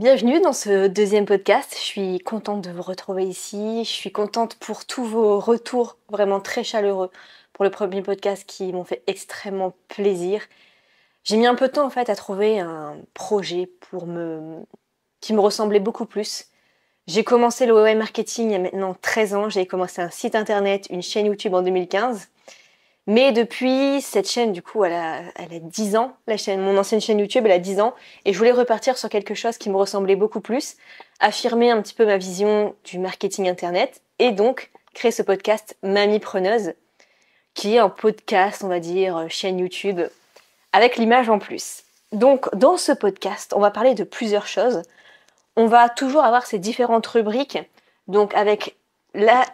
Bienvenue dans ce deuxième podcast. Je suis contente de vous retrouver ici. Je suis contente pour tous vos retours vraiment très chaleureux pour le premier podcast qui m'ont fait extrêmement plaisir. J'ai mis un peu de temps en fait à trouver un projet qui me ressemblait beaucoup plus. J'ai commencé le web marketing il y a maintenant 13 ans. J'ai commencé un site internet, une chaîne YouTube en 2015. Mais depuis, cette chaîne, du coup, elle a 10 ans. Mon ancienne chaîne YouTube, elle a 10 ans. Et je voulais repartir sur quelque chose qui me ressemblait beaucoup plus, affirmer un petit peu ma vision du marketing Internet, et donc créer ce podcast Mamie Preneuse, qui est un podcast, on va dire, chaîne YouTube, avec l'image en plus. Donc, dans ce podcast, on va parler de plusieurs choses. On va toujours avoir ces différentes rubriques, donc avec la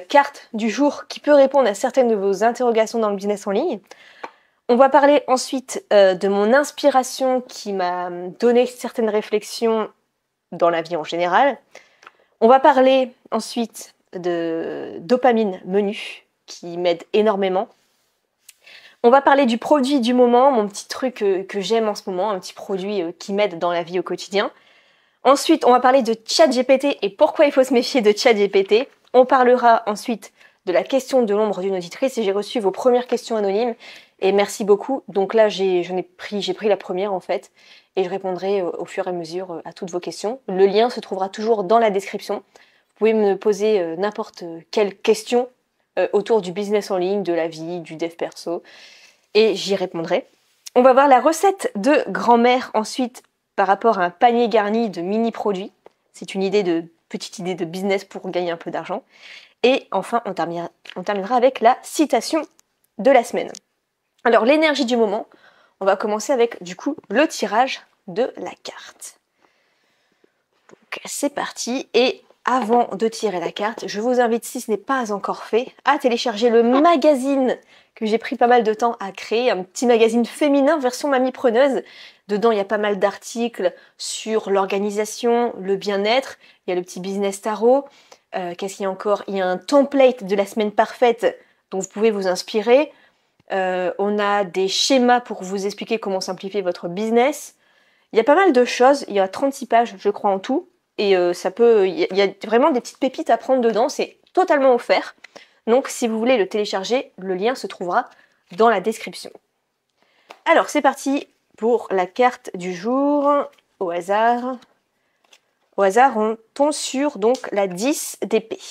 carte du jour qui peut répondre à certaines de vos interrogations dans le business en ligne. On va parler ensuite de mon inspiration qui m'a donné certaines réflexions dans la vie en général. On va parler ensuite de dopamine menu qui m'aide énormément. On va parler du produit du moment, mon petit truc que j'aime en ce moment, un petit produit qui m'aide dans la vie au quotidien. Ensuite, on va parler de ChatGPT et pourquoi il faut se méfier de ChatGPT. On parlera ensuite de la question de l'ombre d'une auditrice et j'ai reçu vos premières questions anonymes et merci beaucoup. Donc là, j'ai pris la première en fait et je répondrai au fur et à mesure à toutes vos questions. Le lien se trouvera toujours dans la description. Vous pouvez me poser n'importe quelle question autour du business en ligne, de la vie, du dev perso et j'y répondrai. On va voir la recette de grand-mère ensuite par rapport à un panier garni de mini-produits. C'est une petite idée de business pour gagner un peu d'argent. Et enfin, on terminera avec la citation de la semaine. Alors, l'énergie du moment, on va commencer avec, du coup, le tirage de la carte. Donc, c'est parti. Et avant de tirer la carte, je vous invite, si ce n'est pas encore fait, à télécharger le magazine que j'ai pris pas mal de temps à créer, un petit magazine féminin version mamie preneuse. Dedans, il y a pas mal d'articles sur l'organisation, le bien-être. Il y a le petit business tarot. Qu'est-ce qu'il y a encore? Il y a un template de la semaine parfaite dont vous pouvez vous inspirer. On a des schémas pour vous expliquer comment simplifier votre business. Il y a pas mal de choses. Il y a 36 pages, je crois, en tout. Et il y a vraiment des petites pépites à prendre dedans. C'est totalement offert. Donc, si vous voulez le télécharger, le lien se trouvera dans la description. Alors, c'est parti pour la carte du jour. Au hasard. Au hasard, on tombe sur donc la 10 d'épée.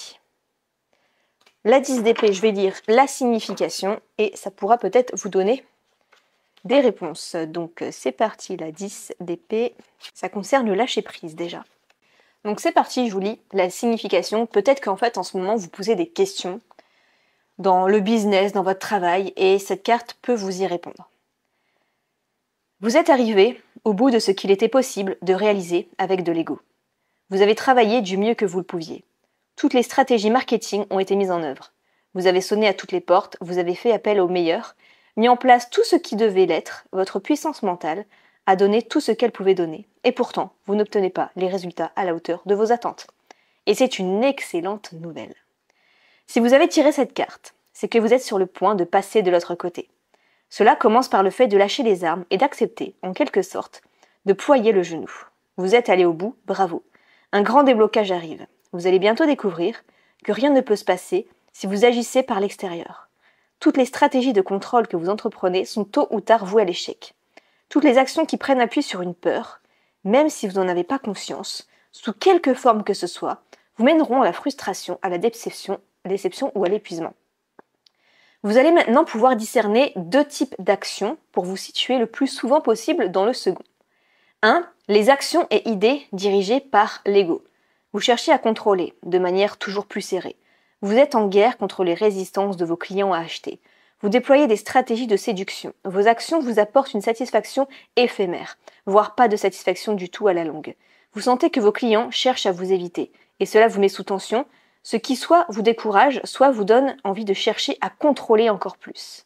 La 10 d'épée, je vais lire la signification et ça pourra peut-être vous donner des réponses. Donc, c'est parti, la 10 d'épée. Ça concerne le lâcher-prise déjà. Donc, c'est parti, je vous lis la signification. Peut-être qu'en fait, en ce moment, vous posez des questions dans le business, dans votre travail, et cette carte peut vous y répondre. Vous êtes arrivé au bout de ce qu'il était possible de réaliser avec de l'ego. Vous avez travaillé du mieux que vous le pouviez. Toutes les stratégies marketing ont été mises en œuvre. Vous avez sonné à toutes les portes, vous avez fait appel aux meilleurs, mis en place tout ce qui devait l'être, votre puissance mentale a donné tout ce qu'elle pouvait donner. Et pourtant, vous n'obtenez pas les résultats à la hauteur de vos attentes. Et c'est une excellente nouvelle. Si vous avez tiré cette carte, c'est que vous êtes sur le point de passer de l'autre côté. Cela commence par le fait de lâcher les armes et d'accepter, en quelque sorte, de ployer le genou. Vous êtes allé au bout, bravo. Un grand déblocage arrive. Vous allez bientôt découvrir que rien ne peut se passer si vous agissez par l'extérieur. Toutes les stratégies de contrôle que vous entreprenez sont tôt ou tard vouées à l'échec. Toutes les actions qui prennent appui sur une peur, même si vous n'en avez pas conscience, sous quelque forme que ce soit, vous mèneront à la frustration, à la déception ou à l'épuisement. Vous allez maintenant pouvoir discerner deux types d'actions pour vous situer le plus souvent possible dans le second. 1. Les actions et idées dirigées par l'ego. Vous cherchez à contrôler, de manière toujours plus serrée. Vous êtes en guerre contre les résistances de vos clients à acheter. Vous déployez des stratégies de séduction. Vos actions vous apportent une satisfaction éphémère, voire pas de satisfaction du tout à la longue. Vous sentez que vos clients cherchent à vous éviter, et cela vous met sous tension, ce qui soit vous décourage, soit vous donne envie de chercher à contrôler encore plus.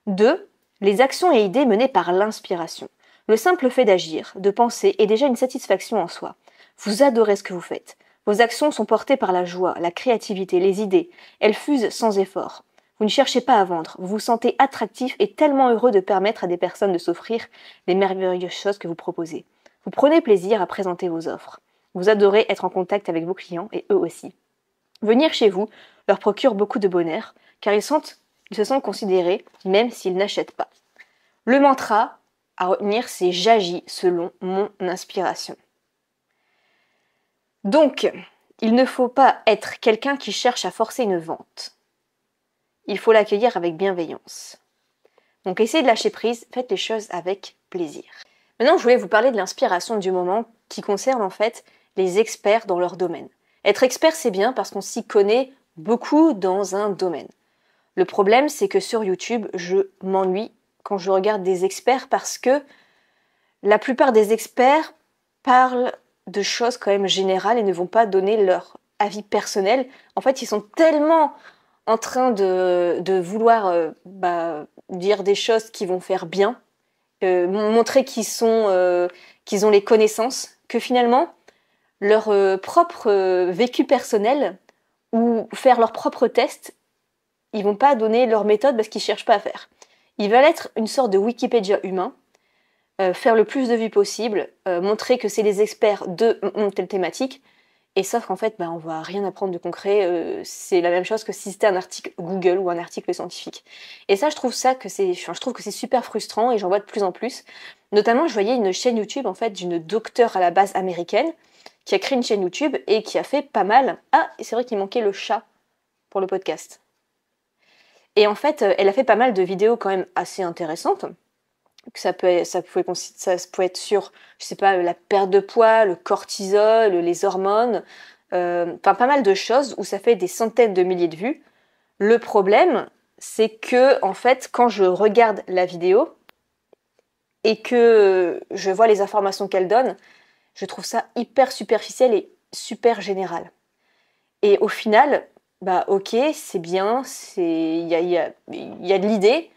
2. Les actions et idées menées par l'inspiration. Le simple fait d'agir, de penser, est déjà une satisfaction en soi. Vous adorez ce que vous faites. Vos actions sont portées par la joie, la créativité, les idées. Elles fusent sans effort. Vous ne cherchez pas à vendre. Vous vous sentez attractif et tellement heureux de permettre à des personnes de s'offrir les merveilleuses choses que vous proposez. Vous prenez plaisir à présenter vos offres. Vous adorez être en contact avec vos clients et eux aussi. Venir chez vous leur procure beaucoup de bonheur car ils se sentent considérés même s'ils n'achètent pas. Le mantra à retenir, c'est j'agis selon mon inspiration. Donc, il ne faut pas être quelqu'un qui cherche à forcer une vente. Il faut l'accueillir avec bienveillance. Donc essayez de lâcher prise, faites les choses avec plaisir. Maintenant, je voulais vous parler de l'inspiration du moment qui concerne en fait les experts dans leur domaine. Être expert, c'est bien parce qu'on s'y connaît beaucoup dans un domaine. Le problème, c'est que sur YouTube, je m'ennuie quand je regarde des experts parce que la plupart des experts parlent de choses quand même générales et ne vont pas donner leur avis personnel. En fait, ils sont tellement en train de vouloir dire des choses qui vont faire bien, montrer qu'ils ont les connaissances, que finalement, leur propre vécu personnel ou faire leurs propres tests, ils vont pas donner leur méthode parce qu'ils cherchent pas à faire. Ils veulent être une sorte de Wikipédia humain, faire le plus de vues possible, montrer que c'est les experts de telle thématique, et sauf qu'en fait, on va rien apprendre de concret, c'est la même chose que si c'était un article Google ou un article scientifique. Et ça, je trouve que c'est super frustrant et j'en vois de plus en plus. Notamment, je voyais une chaîne YouTube en fait d'une docteure à la base américaine qui a créé une chaîne YouTube et qui a fait pas mal. Ah, et c'est vrai qu'il manquait le chat pour le podcast. Et en fait, elle a fait pas mal de vidéos quand même assez intéressantes. Ça pouvait être sur, je sais pas, la perte de poids, le cortisol, les hormones, pas mal de choses où ça fait des centaines de milliers de vues. Le problème, c'est que en fait, quand je regarde la vidéo et que je vois les informations qu'elle donne, je trouve ça hyper superficiel et super général. Et au final, ok, c'est bien, il y a de l'idée,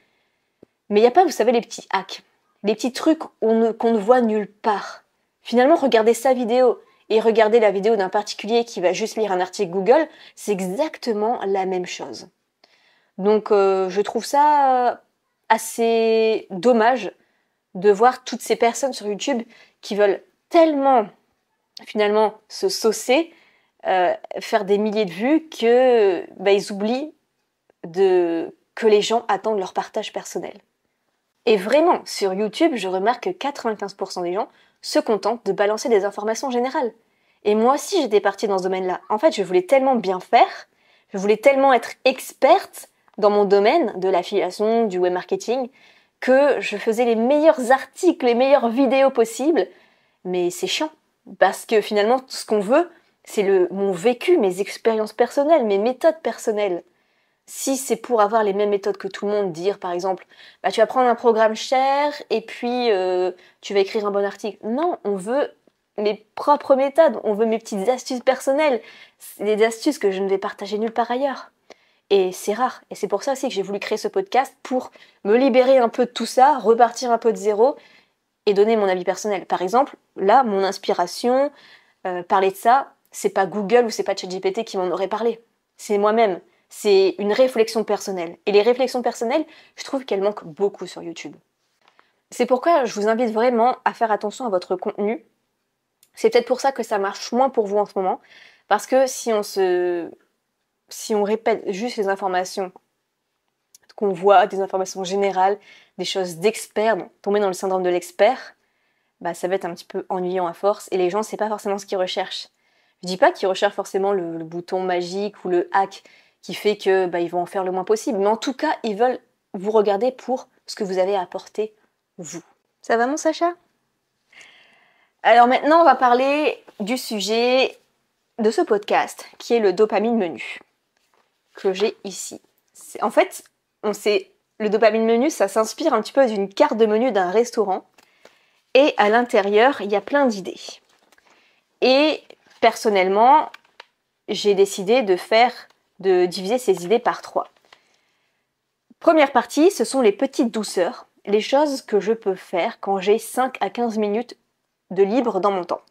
mais il n'y a pas, vous savez, les petits hacks, les petits trucs qu'on ne voit nulle part. Finalement, regardez sa vidéo et regardez la vidéo d'un particulier qui va juste lire un article Google, c'est exactement la même chose. Donc je trouve ça assez dommage de voir toutes ces personnes sur YouTube qui veulent tellement finalement se saucer, faire des milliers de vues que ils oublient que les gens attendent leur partage personnel. Et vraiment, sur YouTube, je remarque que 95% des gens se contentent de balancer des informations générales. Et moi aussi, j'étais partie dans ce domaine-là. En fait, je voulais tellement bien faire, je voulais tellement être experte dans mon domaine de l'affiliation, du web marketing, que je faisais les meilleurs articles, les meilleures vidéos possibles. Mais c'est chiant, parce que finalement, tout ce qu'on veut, c'est mon vécu, mes expériences personnelles, mes méthodes personnelles. Si c'est pour avoir les mêmes méthodes que tout le monde, dire par exemple, tu vas prendre un programme cher et puis tu vas écrire un bon article. Non, on veut mes propres méthodes, on veut mes petites astuces personnelles. C'est des astuces que je ne vais partager nulle part ailleurs. Et c'est rare. Et c'est pour ça aussi que j'ai voulu créer ce podcast, pour me libérer un peu de tout ça, repartir un peu de zéro et donner mon avis personnel. Par exemple, là, mon inspiration, parler de ça, c'est pas Google ou c'est pas ChatGPT qui m'en aurait parlé. C'est moi-même. C'est une réflexion personnelle. Et les réflexions personnelles, je trouve qu'elles manquent beaucoup sur YouTube. C'est pourquoi je vous invite vraiment à faire attention à votre contenu. C'est peut-être pour ça que ça marche moins pour vous en ce moment. Parce que si on répète juste les informations qu'on voit, des informations générales, des choses d'experts, tomber dans le syndrome de l'expert, ça va être un petit peu ennuyant à force. Et les gens, c'est pas forcément ce qu'ils recherchent. Je dis pas qu'ils recherchent forcément le bouton magique ou le hack qui fait que ils vont en faire le moins possible. Mais en tout cas, ils veulent vous regarder pour ce que vous avez à apporter, vous. Ça va, mon Sacha? Alors maintenant, on va parler du sujet de ce podcast, qui est le dopamine menu, que j'ai ici. En fait, le dopamine menu, ça s'inspire un petit peu d'une carte de menu d'un restaurant. Et à l'intérieur, il y a plein d'idées. Et personnellement, j'ai décidé de diviser ces idées par 3. Première partie, ce sont les petites douceurs, les choses que je peux faire quand j'ai 5 à 15 minutes de libre dans mon temps.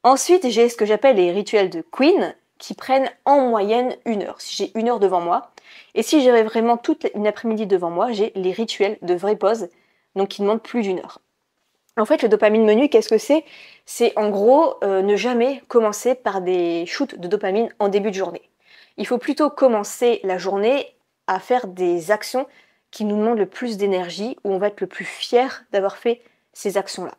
Ensuite, j'ai ce que j'appelle les rituels de Queen, qui prennent en moyenne 1 heure, si j'ai 1 heure devant moi. Et si j'avais vraiment toute une après-midi devant moi, j'ai les rituels de vraie pause, donc qui demandent plus d'1 heure. En fait, le dopamine menu, qu'est-ce que c'est? C'est en gros ne jamais commencer par des shoots de dopamine en début de journée. Il faut plutôt commencer la journée à faire des actions qui nous demandent le plus d'énergie, où on va être le plus fier d'avoir fait ces actions-là.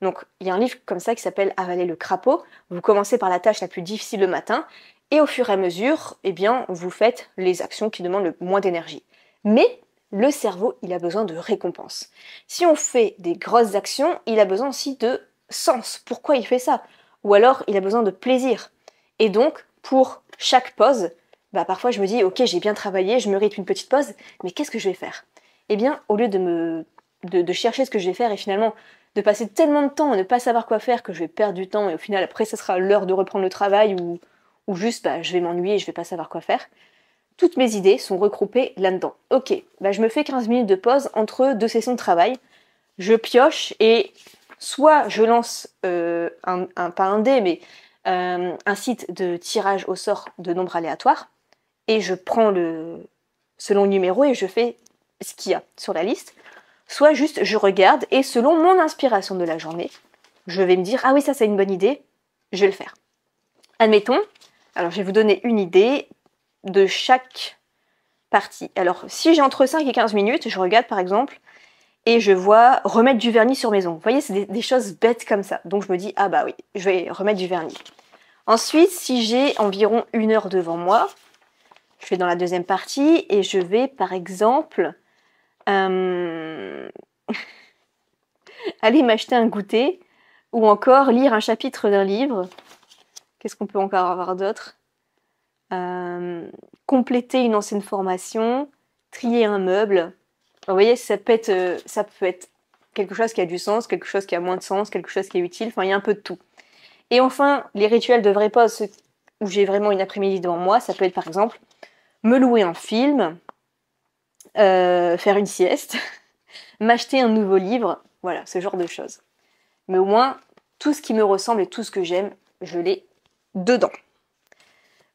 Donc, il y a un livre comme ça qui s'appelle Avaler le crapaud. Vous commencez par la tâche la plus difficile le matin, et au fur et à mesure, eh bien, vous faites les actions qui demandent le moins d'énergie. Mais le cerveau, il a besoin de récompense. Si on fait des grosses actions, il a besoin aussi de sens. Pourquoi il fait ça? Ou alors, il a besoin de plaisir. Et donc, pour chaque pause, parfois je me dis, ok, j'ai bien travaillé, je mérite une petite pause, mais qu'est-ce que je vais faire? Eh bien, au lieu de chercher ce que je vais faire et finalement de passer tellement de temps à ne pas savoir quoi faire que je vais perdre du temps et au final, après, ça sera l'heure de reprendre le travail ou juste, je vais m'ennuyer et je vais pas savoir quoi faire. Toutes mes idées sont regroupées là-dedans. Ok, je me fais 15 minutes de pause entre deux sessions de travail, je pioche et soit je lance pas un dé, mais un site de tirage au sort de nombres aléatoires, et je prends selon le numéro et je fais ce qu'il y a sur la liste, soit juste je regarde et selon mon inspiration de la journée, je vais me dire ah oui ça c'est une bonne idée, je vais le faire. Admettons, alors je vais vous donner une idée de chaque partie. Alors si j'ai entre 5 et 15 minutes, je regarde par exemple et je vois remettre du vernis sur mes ongles. Vous voyez, c'est des choses bêtes comme ça. Donc je me dis ah bah oui, je vais remettre du vernis. Ensuite, si j'ai environ 1 heure devant moi, je vais dans la deuxième partie et je vais par exemple aller m'acheter un goûter ou encore lire un chapitre d'un livre. Qu'est-ce qu'on peut encore avoir d'autre? Compléter une ancienne formation, trier un meuble. Vous voyez, ça peut être quelque chose qui a du sens, quelque chose qui a moins de sens, quelque chose qui est utile, enfin il y a un peu de tout. Et enfin, les rituels de vraie pause, où j'ai vraiment une après-midi devant moi, ça peut être par exemple me louer un film, faire une sieste, m'acheter un nouveau livre, voilà, ce genre de choses. Mais au moins, tout ce qui me ressemble et tout ce que j'aime, je l'ai dedans.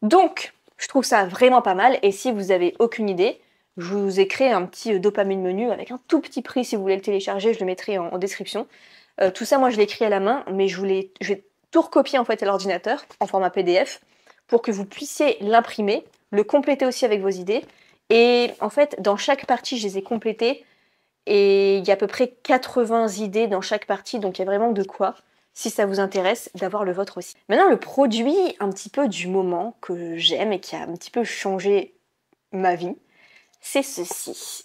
Donc, je trouve ça vraiment pas mal, et si vous avez aucune idée, je vous ai créé un petit dopamine menu avec un tout petit prix si vous voulez le télécharger, je le mettrai en description. Tout ça, moi je l'ai écrit à la main, mais je vais tout recopier en fait à l'ordinateur en format PDF pour que vous puissiez l'imprimer, le compléter aussi avec vos idées. Et en fait, dans chaque partie, je les ai complétées et il y a à peu près 80 idées dans chaque partie, donc il y a vraiment de quoi, si ça vous intéresse, d'avoir le vôtre aussi. Maintenant, le produit un petit peu du moment que j'aime et qui a un petit peu changé ma vie, c'est ceci.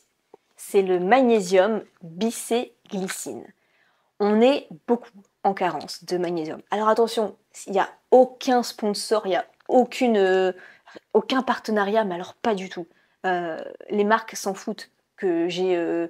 C'est le magnésium bicéglycine. On est beaucoup en carence de magnésium. Alors attention, il n'y a aucun sponsor, il n'y a aucun partenariat, mais alors pas du tout. Les marques s'en foutent que j'ai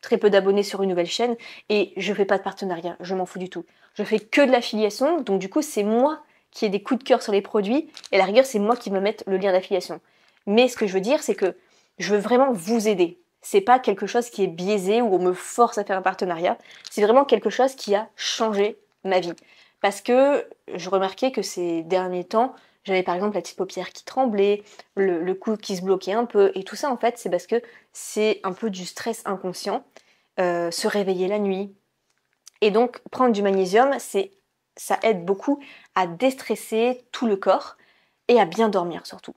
très peu d'abonnés sur une nouvelle chaîne et je fais pas de partenariat, je m'en fous du tout. Je fais que de l'affiliation, donc du coup c'est moi qui ai des coups de cœur sur les produits et à la rigueur c'est moi qui me mette le lien d'affiliation. Mais ce que je veux dire c'est que je veux vraiment vous aider. C'est pas quelque chose qui est biaisé ou on me force à faire un partenariat. C'est vraiment quelque chose qui a changé ma vie. Parce que je remarquais que ces derniers temps, j'avais par exemple la petite paupière qui tremblait, le cou qui se bloquait un peu. Et tout ça en fait c'est parce que c'est un peu du stress inconscient. Se réveiller la nuit. Et donc prendre du magnésium, ça aide beaucoup à déstresser tout le corps et à bien dormir surtout.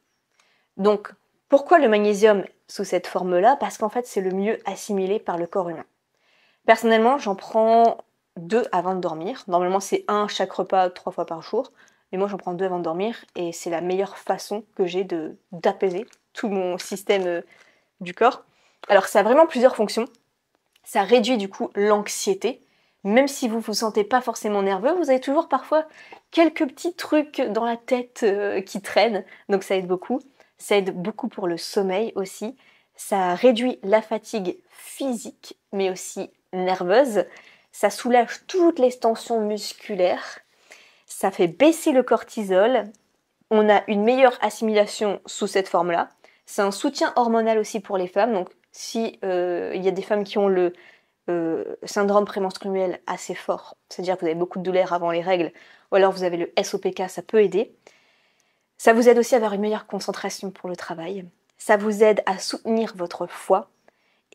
Donc pourquoi le magnésium sous cette forme-là? Parce qu'en fait, c'est le mieux assimilé par le corps humain. Personnellement, j'en prends 2 avant de dormir. Normalement, c'est 1 chaque repas 3 fois par jour. Mais moi, j'en prends 2 avant de dormir. Et c'est la meilleure façon que j'ai d'apaiser tout mon système du corps. Alors, ça a vraiment plusieurs fonctions. Ça réduit du coup l'anxiété. Même si vous ne vous sentez pas forcément nerveux, vous avez toujours parfois quelques petits trucs dans la tête qui traînent. Donc ça aide beaucoup. Ça aide beaucoup pour le sommeil aussi. Ça réduit la fatigue physique, mais aussi nerveuse. Ça soulage toutes les tensions musculaires. Ça fait baisser le cortisol. On a une meilleure assimilation sous cette forme-là. C'est un soutien hormonal aussi pour les femmes. Donc si y a des femmes qui ont le syndrome prémenstruel assez fort, c'est-à-dire que vous avez beaucoup de douleurs avant les règles, ou alors vous avez le SOPK, ça peut aider. Ça vous aide aussi à avoir une meilleure concentration pour le travail. Ça vous aide à soutenir votre foie.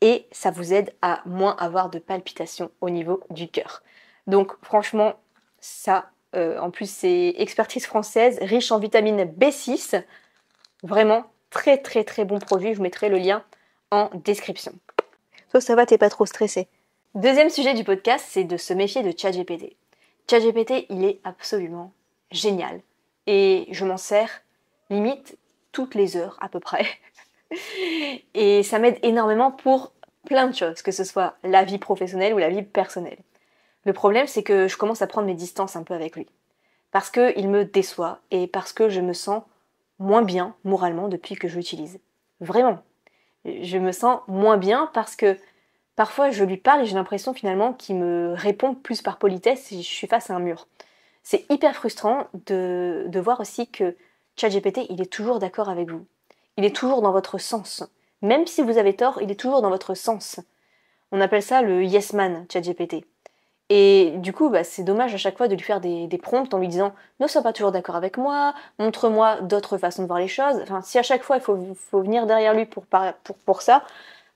et ça vous aide à moins avoir de palpitations au niveau du cœur. Donc franchement, ça, en plus c'est expertise française, riche en vitamine B6, vraiment très très très bon produit, je vous mettrai le lien en description. Toi ça va, t'es pas trop stressé. Deuxième sujet du podcast, c'est de se méfier de ChatGPT. ChatGPT, il est absolument génial. Et je m'en sers limite toutes les heures à peu près. Et ça m'aide énormément pour plein de choses, que ce soit la vie professionnelle ou la vie personnelle. Le problème, c'est que je commence à prendre mes distances un peu avec lui. Parce qu'il me déçoit et parce que je me sens moins bien moralement depuis que je l'utilise. Vraiment. Je me sens moins bien parce que parfois je lui parle et j'ai l'impression finalement qu'il me répond plus par politesse et je suis face à un mur. C'est hyper frustrant de voir aussi que ChatGPT, il est toujours d'accord avec vous. Il est toujours dans votre sens. Même si vous avez tort, il est toujours dans votre sens. On appelle ça le yes man, ChatGPT. Et du coup, c'est dommage à chaque fois de lui faire des prompts en lui disant ne sois pas toujours d'accord avec moi, montre-moi d'autres façons de voir les choses. Enfin, si à chaque fois il faut venir derrière lui pour ça,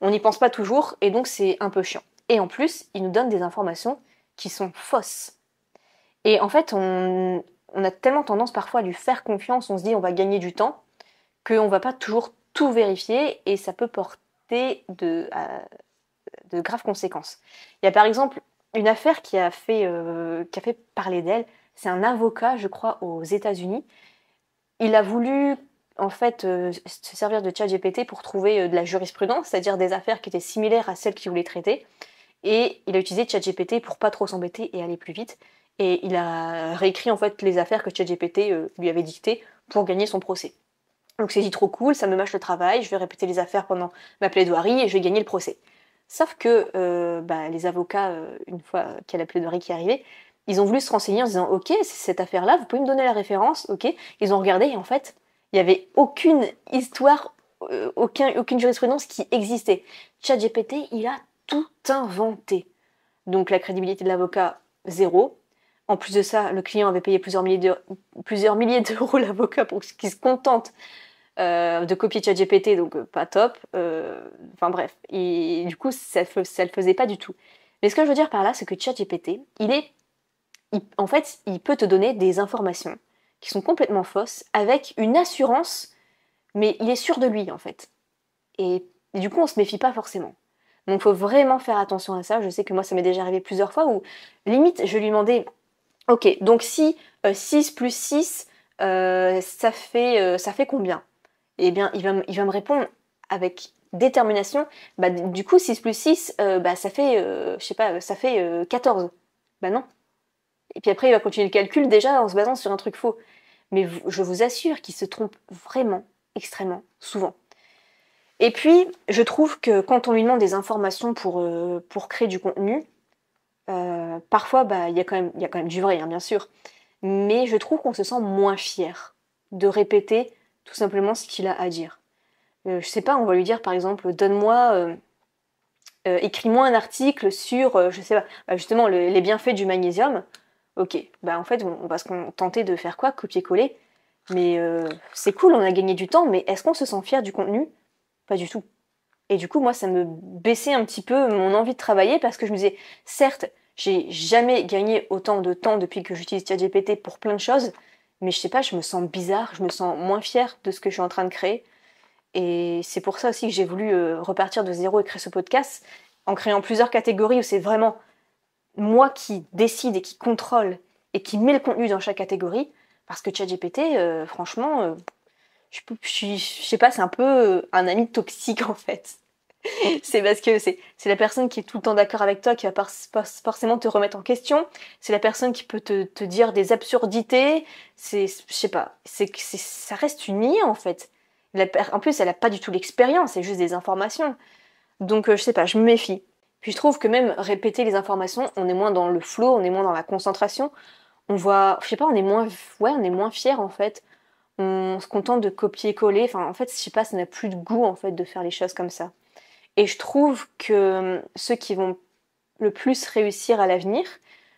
on n'y pense pas toujours et donc c'est un peu chiant. Et en plus, il nous donne des informations qui sont fausses. Et en fait, on a tellement tendance parfois à lui faire confiance, on se dit on va gagner du temps, qu'on ne va pas toujours tout vérifier et ça peut porter de graves conséquences. Il y a par exemple une affaire qui a fait parler d'elle. C'est un avocat, je crois, aux États-Unis. Il a voulu en fait se servir de ChatGPT pour trouver de la jurisprudence, c'est-à-dire des affaires qui étaient similaires à celles qu'il voulait traiter. Et il a utilisé ChatGPT pour pas trop s'embêter et aller plus vite. Et il a réécrit en fait les affaires que ChatGPT lui avait dictées pour gagner son procès. Donc c'est dit trop cool, ça me mâche le travail, je vais répéter les affaires pendant ma plaidoirie et je vais gagner le procès. Sauf que les avocats, une fois qu'il y a la plaidoirie qui est arrivée, ils ont voulu se renseigner en se disant ok, c'est cette affaire-là, vous pouvez me donner la référence, ok. Ils ont regardé et en fait, il n'y avait aucune histoire, aucune jurisprudence qui existait. ChatGPT, il a tout inventé. Donc la crédibilité de l'avocat, zéro. En plus de ça, le client avait payé plusieurs milliers d'euros l'avocat pour qu'il se contente de copier ChatGPT, donc pas top. Enfin bref, et du coup, ça le faisait pas du tout. Mais ce que je veux dire par là, c'est que ChatGPT, en fait, il peut te donner des informations qui sont complètement fausses, avec une assurance, mais il est sûr de lui, en fait. Et du coup, on se méfie pas forcément. Donc il faut vraiment faire attention à ça. Je sais que moi, ça m'est déjà arrivé plusieurs fois où, limite, je lui demandais, ok, donc si 6 plus 6, ça fait combien? Eh bien, il va me répondre avec détermination, du coup, 6 plus 6, ça fait, je sais pas, ça fait 14. Bah non. Et puis après, il va continuer le calcul déjà en se basant sur un truc faux. Mais je vous assure qu'il se trompe vraiment extrêmement souvent. Et puis, je trouve que quand on lui demande des informations pour créer du contenu, parfois, il y a quand même du vrai, hein, bien sûr. Mais je trouve qu'on se sent moins fier de répéter tout simplement ce qu'il a à dire. Je sais pas, on va lui dire par exemple, écris-moi un article sur, je sais pas, justement les bienfaits du magnésium. Ok, en fait, on va se tenter de faire quoi? Copier-coller. Mais c'est cool, on a gagné du temps, mais est-ce qu'on se sent fier du contenu? Pas du tout. Et du coup, moi, ça me baissait un petit peu mon envie de travailler parce que je me disais, certes, j'ai jamais gagné autant de temps depuis que j'utilise ChatGPT pour plein de choses, mais je sais pas, je me sens bizarre, je me sens moins fière de ce que je suis en train de créer. Et c'est pour ça aussi que j'ai voulu repartir de zéro et créer ce podcast en créant plusieurs catégories où c'est vraiment moi qui décide et qui contrôle et qui met le contenu dans chaque catégorie. Parce que ChatGPT, franchement, je sais pas, c'est un peu un ami toxique en fait. C'est parce que c'est la personne qui est tout le temps d'accord avec toi qui va pas forcément te remettre en question. C'est la personne qui peut te dire des absurdités. Je sais pas, ça reste une IA en fait. En plus, elle a pas du tout l'expérience, c'est juste des informations. Donc je sais pas, je me méfie. Puis je trouve que même répéter les informations, on est moins dans le flow, on est moins dans la concentration. On voit, je sais pas, on est moins fier en fait. On se contente de copier-coller. Enfin, en fait, je sais pas, ça n'a plus de goût en fait de faire les choses comme ça. Et je trouve que ceux qui vont le plus réussir à l'avenir,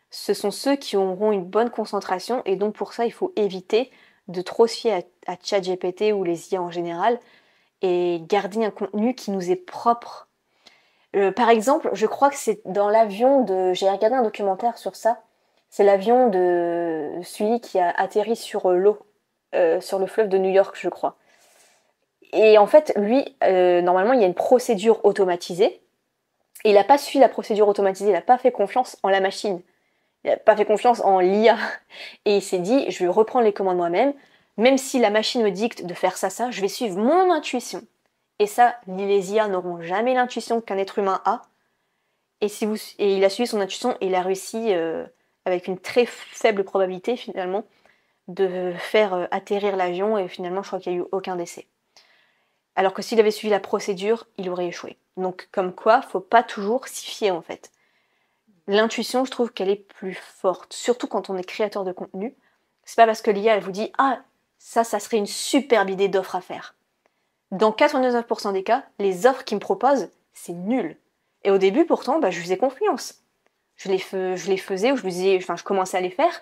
ce sont ceux qui auront une bonne concentration. Et donc pour ça, il faut éviter de trop se fier à ChatGPT ou les IA en général et garder un contenu qui nous est propre. Par exemple, je crois que c'est dans l'avion de... J'ai regardé un documentaire sur ça. C'est l'avion de celui qui a atterri sur l'eau, sur le fleuve de New York, je crois. Et en fait, lui, normalement, il y a une procédure automatisée. Et il n'a pas suivi la procédure automatisée, il n'a pas fait confiance en la machine. Il n'a pas fait confiance en l'IA. Et il s'est dit, je vais reprendre les commandes moi-même. Même si la machine me dicte de faire ça, je vais suivre mon intuition. Et ça, les IA n'auront jamais l'intuition qu'un être humain a. Et il a suivi son intuition et il a réussi, avec une très faible probabilité finalement, de faire atterrir l'avion. Et finalement, je crois qu'il n'y a eu aucun décès. Alors que s'il avait suivi la procédure, il aurait échoué. Donc comme quoi, faut pas toujours s'y fier en fait. L'intuition, je trouve qu'elle est plus forte, surtout quand on est créateur de contenu. C'est pas parce que l'IA, elle vous dit « Ah, ça serait une superbe idée d'offre à faire ». Dans 99% des cas, les offres qu'ils me proposent, c'est nul. Et au début, pourtant, je faisais confiance. Je les faisais, ou je commençais à les faire,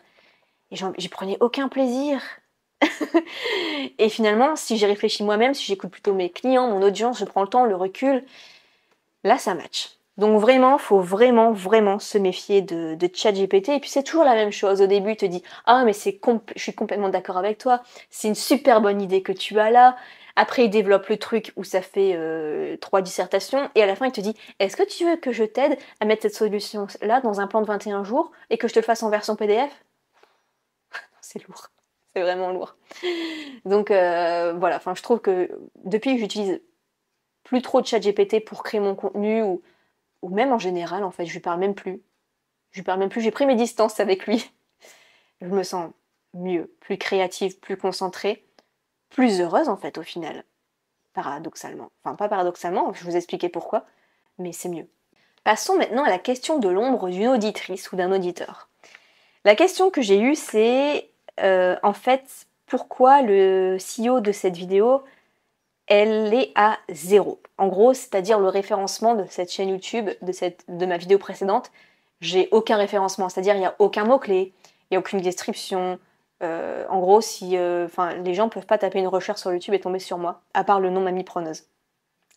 et j'y prenais aucun plaisir. Et finalement, si j'y réfléchis moi-même, si j'écoute plutôt mes clients, mon audience, je prends le temps, le recul, là ça match. Donc vraiment, faut vraiment se méfier de ChatGPT. Et puis c'est toujours la même chose. Au début, il te dit « Ah mais je suis complètement d'accord avec toi, c'est une super bonne idée que tu as là ». Après, il développe le truc où ça fait 3 dissertations. Et à la fin, il te dit « Est-ce que tu veux que je t'aide à mettre cette solution-là dans un plan de 21 jours et que je te le fasse en version PDF ?» C'est lourd. C'est vraiment lourd. Donc voilà, je trouve que depuis que j'utilise plus trop de ChatGPT pour créer mon contenu ou même en général, en fait, je lui parle même plus. J'ai pris mes distances avec lui. Je me sens mieux, plus créative, plus concentrée, plus heureuse en fait au final. Paradoxalement. Enfin, pas paradoxalement, je vais vous expliquer pourquoi, mais c'est mieux. Passons maintenant à la question de l'ombre d'une auditrice ou d'un auditeur. La question que j'ai eue, c'est en fait, pourquoi le CEO de cette vidéo, elle est à 0. En gros, c'est-à-dire le référencement de cette chaîne YouTube, de ma vidéo précédente, j'ai aucun référencement, c'est-à-dire il n'y a aucun mot-clé, il n'y a aucune description. En gros, les gens ne peuvent pas taper une recherche sur YouTube et tomber sur moi, à part le nom Mamie Preneuse.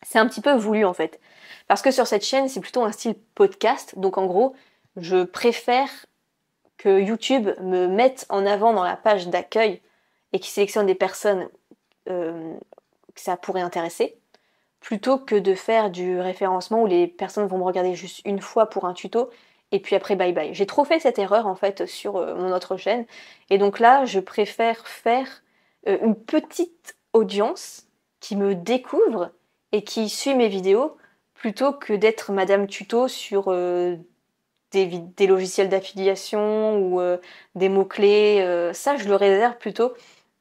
C'est un petit peu voulu en fait, parce que sur cette chaîne, c'est plutôt un style podcast, donc en gros, je préfère que YouTube me mette en avant dans la page d'accueil et qu'il sélectionne des personnes que ça pourrait intéresser, plutôt que de faire du référencement où les personnes vont me regarder juste une fois pour un tuto et puis après bye bye. J'ai trop fait cette erreur en fait sur mon autre chaîne et donc là je préfère faire une petite audience qui me découvre et qui suit mes vidéos plutôt que d'être Madame Tuto sur des logiciels d'affiliation ou des mots-clés. Ça, je le réserve plutôt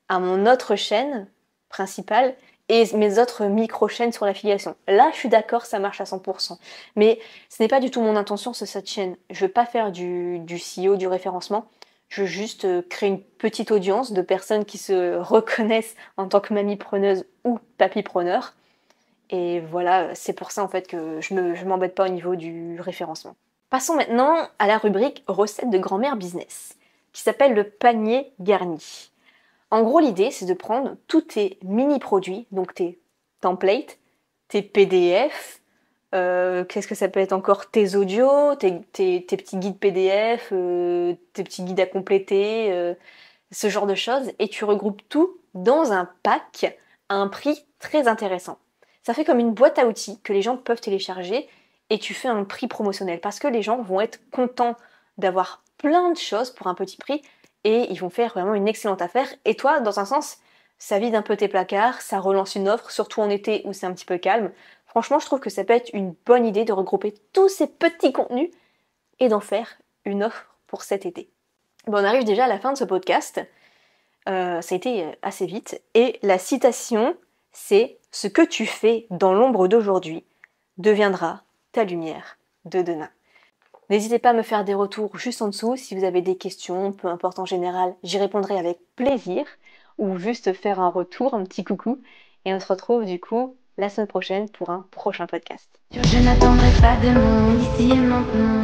à mon autre chaîne principale et mes autres micro-chaînes sur l'affiliation. Là, je suis d'accord, ça marche à 100%. Mais ce n'est pas du tout mon intention sur cette chaîne. Je ne veux pas faire du SEO, du référencement. Je veux juste créer une petite audience de personnes qui se reconnaissent en tant que mamie preneuse ou papy preneur. Et voilà, c'est pour ça en fait que je m'embête pas au niveau du référencement. Passons maintenant à la rubrique recettes de grand-mère business, qui s'appelle le panier garni. En gros, l'idée, c'est de prendre tous tes mini-produits, donc tes templates, tes PDF, qu'est-ce que ça peut être encore, tes audios, tes petits guides PDF, tes petits guides à compléter, ce genre de choses, et tu regroupes tout dans un pack à un prix très intéressant. Ça fait comme une boîte à outils que les gens peuvent télécharger et tu fais un prix promotionnel parce que les gens vont être contents d'avoir plein de choses pour un petit prix et ils vont faire vraiment une excellente affaire. Et toi, dans un sens, ça vide un peu tes placards, ça relance une offre, surtout en été où c'est un petit peu calme. Franchement, je trouve que ça peut être une bonne idée de regrouper tous ces petits contenus et d'en faire une offre pour cet été. Bon, on arrive déjà à la fin de ce podcast. Ça a été assez vite. Et la citation, c'est « Ce que tu fais dans l'ombre d'aujourd'hui deviendra ta lumière de demain ». N'hésitez pas à me faire des retours juste en dessous si vous avez des questions, peu importe en général, j'y répondrai avec plaisir, ou juste faire un retour, un petit coucou, et on se retrouve du coup la semaine prochaine pour un prochain podcast. Je n'attendrai pas de monde ici et maintenant.